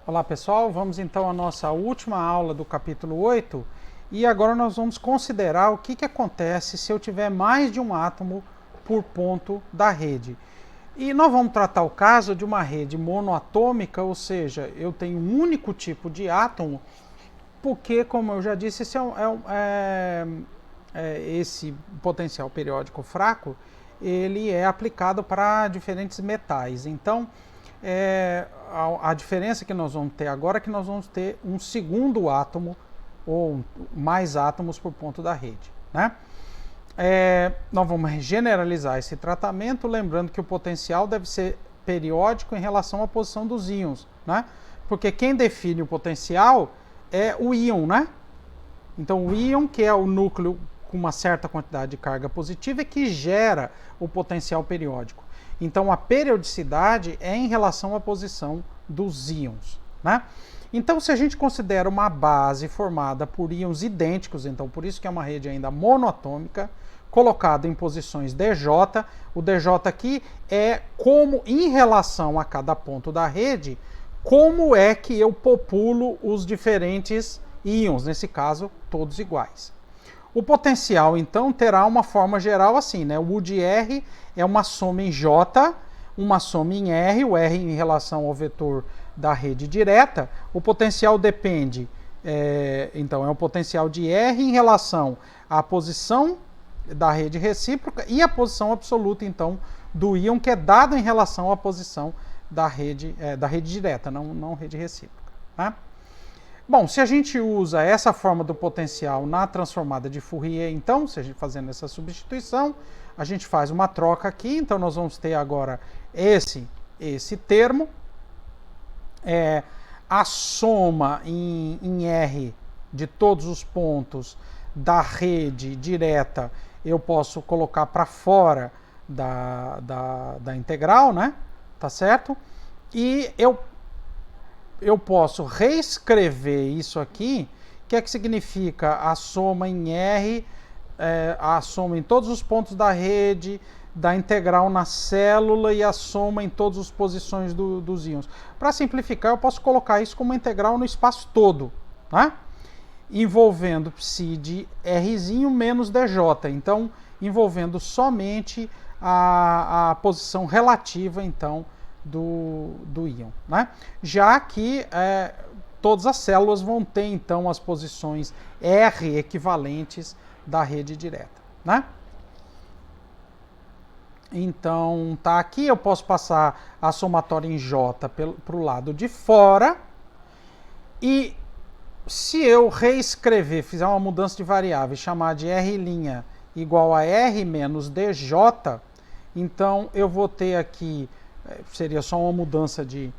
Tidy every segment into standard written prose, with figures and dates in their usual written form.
Olá pessoal, vamos então à nossa última aula do capítulo 8 e agora nós vamos considerar o que acontece se eu tiver mais de um átomo por ponto da rede. E nós vamos tratar o caso de uma rede monoatômica, ou seja, eu tenho um único tipo de átomo, porque, como eu já disse, esse potencial periódico fraco ele é aplicado para diferentes metais. Então, a diferença que nós vamos ter agora é que nós vamos ter um segundo átomo ou mais átomos por ponto da rede, né? Nós vamos generalizar esse tratamento, lembrando que o potencial deve ser periódico em relação à posição dos íons, né? Porque quem define o potencial é o íon, né? Então o íon, que é o núcleo com uma certa quantidade de carga positiva, é que gera o potencial periódico. Então a periodicidade é em relação à posição dos íons, né? Então, se a gente considera uma base formada por íons idênticos, então por isso que é uma rede ainda monoatômica, colocada em posições DJ, o DJ aqui é como, em relação a cada ponto da rede, como é que eu populo os diferentes íons, nesse caso, todos iguais. O potencial, então, terá uma forma geral assim, né? O U de R é uma soma em J, uma soma em R, o R em relação ao vetor da rede direta. O potencial depende, então, é o potencial de R em relação à posição da rede recíproca e a posição absoluta, então, do íon, que é dado em relação à posição da rede direta, não rede recíproca, né? Bom, se a gente usa essa forma do potencial na transformada de Fourier, então, se a gente fazendo essa substituição, a gente faz uma troca aqui, então nós vamos ter agora esse termo, a soma em R de todos os pontos da rede direta, eu posso colocar para fora da integral, né? Tá certo? E eu posso reescrever isso aqui, que é que significa a soma em R, a soma em todos os pontos da rede, da integral na célula e a soma em todas as posições dos íons. Para simplificar, eu posso colocar isso como integral no espaço todo, né? Envolvendo psi de Rzinho menos DJ, então envolvendo somente a posição relativa, então, do íon, né? Já que todas as células vão ter, então, as posições R equivalentes da rede direta, né? Então, tá aqui, eu posso passar a somatória em J para o lado de fora, e se eu reescrever, fizer uma mudança de variável e chamar de R' igual a R menos DJ, então eu vou ter aqui, seria só uma mudança de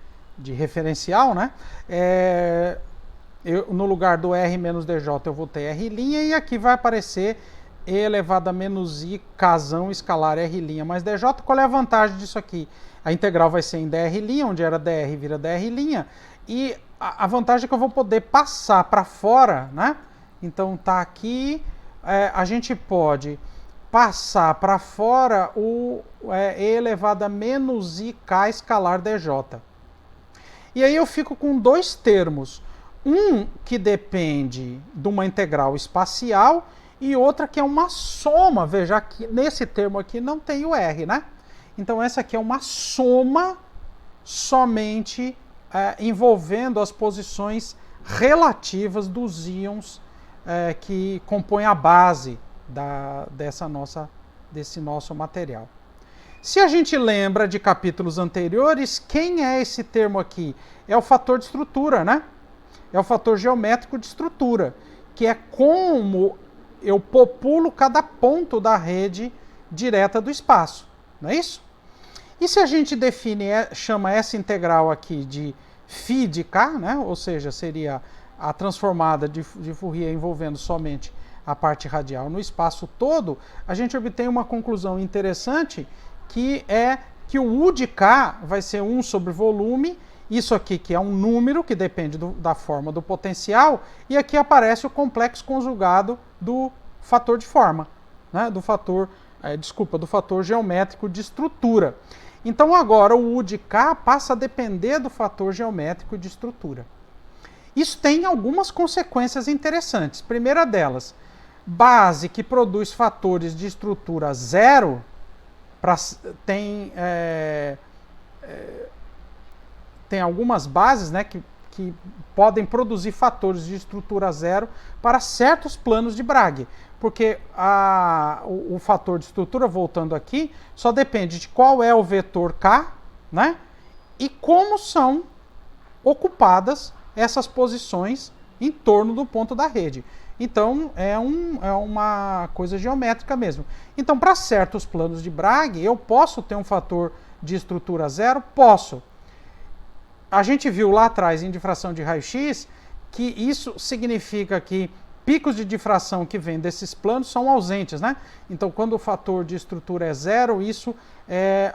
referencial, né? No lugar do R menos DJ eu vou ter R', e aqui vai aparecer E elevado a menos I casão escalar R'. Mas DJ, qual é a vantagem disso aqui? A integral vai ser em dr', onde era dr vira dr', e a vantagem é que eu vou poder passar para fora, né? Então tá aqui, a gente pode passar para fora o E elevado a menos IK escalar DJ. E aí eu fico com dois termos. Um que depende de uma integral espacial e outra que é uma soma. Veja que nesse termo aqui não tem o R, né? Então essa aqui é uma soma somente envolvendo as posições relativas dos íons que compõem a base desse nosso material. Se a gente lembra de capítulos anteriores, quem é esse termo aqui? É o fator de estrutura, né? É o fator geométrico de estrutura, que é como eu populo cada ponto da rede direta do espaço, não é isso? E se a gente chama essa integral aqui de φ de k, né? Ou seja, seria a transformada de Fourier envolvendo somente a parte radial no espaço todo, a gente obtém uma conclusão interessante, que é que o U de k vai ser 1 sobre volume, isso aqui que é um número que depende da forma do potencial, e aqui aparece o complexo conjugado do fator de forma, né? do fator geométrico de estrutura. Então agora o U de K passa a depender do fator geométrico de estrutura. Isso tem algumas consequências interessantes. Primeira delas, base que produz fatores de estrutura zero tem algumas bases, né, que podem produzir fatores de estrutura zero para certos planos de Bragg. Porque o fator de estrutura, voltando aqui, só depende de qual é o vetor K, né, e como são ocupadas essas posições em torno do ponto da rede. Então, é uma coisa geométrica mesmo. Então, para certos planos de Bragg, eu posso ter um fator de estrutura zero? Posso. A gente viu lá atrás, em difração de raio-x, que isso significa que picos de difração que vêm desses planos são ausentes, né? Então, quando o fator de estrutura é zero, isso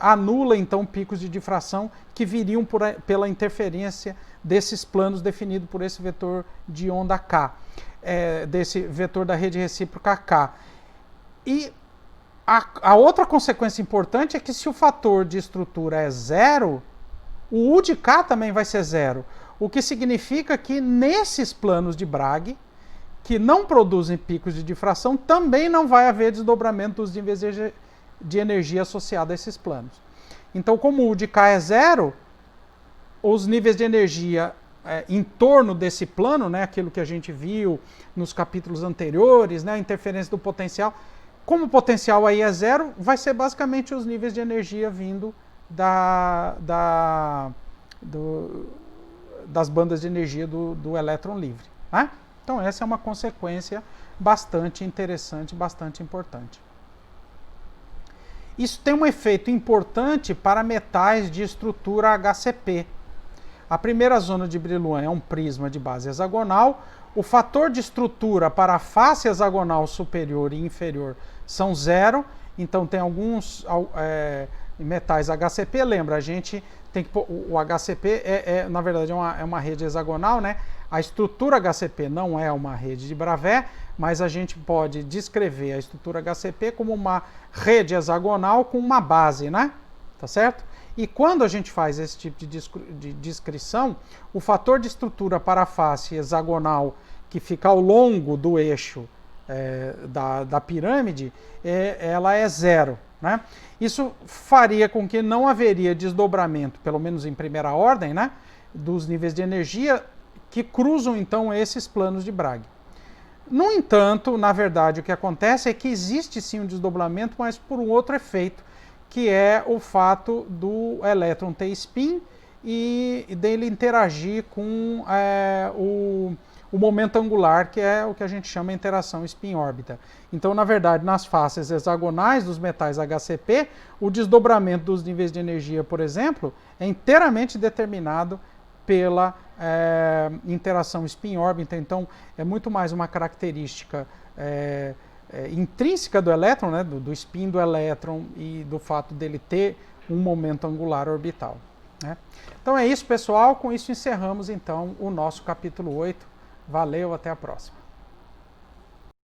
anula, então, picos de difração que viriam pela interferência desses planos definidos por esse vetor de onda K, desse vetor da rede recíproca K. E a outra consequência importante é que se o fator de estrutura é zero, o U de K também vai ser zero, o que significa que nesses planos de Bragg, que não produzem picos de difração, também não vai haver desdobramento dos níveis de energia associados a esses planos. Então, como o U de K é zero, os níveis de energia em torno desse plano, né, aquilo que a gente viu nos capítulos anteriores, né, a interferência do potencial, como o potencial aí é zero, vai ser basicamente os níveis de energia vindo das bandas de energia do elétron livre, né? Então essa é uma consequência bastante interessante, bastante importante. Isso tem um efeito importante para metais de estrutura HCP. A primeira zona de Brillouin é um prisma de base hexagonal. O fator de estrutura para a face hexagonal superior e inferior são zero. Então tem alguns metais HCP. Lembra, a gente tem que pôr, o HCP na verdade é uma rede hexagonal, né? A estrutura HCP não é uma rede de Bravais, mas a gente pode descrever a estrutura HCP como uma rede hexagonal com uma base, né? Tá certo? E quando a gente faz esse tipo de descrição, o fator de estrutura para a face hexagonal que fica ao longo do eixo da pirâmide, ela é zero, né? Isso faria com que não haveria desdobramento, pelo menos em primeira ordem, né, dos níveis de energia que cruzam então esses planos de Bragg. No entanto, na verdade, o que acontece é que existe sim um desdobramento, mas por um outro efeito, que é o fato do elétron ter spin e dele interagir com o momento angular, que é o que a gente chama de interação spin-órbita. Então, na verdade, nas faces hexagonais dos metais HCP, o desdobramento dos níveis de energia, por exemplo, é inteiramente determinado pela interação spin-órbita. Então, é muito mais uma característica intrínseca do elétron, né, do spin do elétron e do fato dele ter um momento angular orbital, né? Então é isso, pessoal. Com isso encerramos, então, o nosso capítulo 8. Valeu, até a próxima.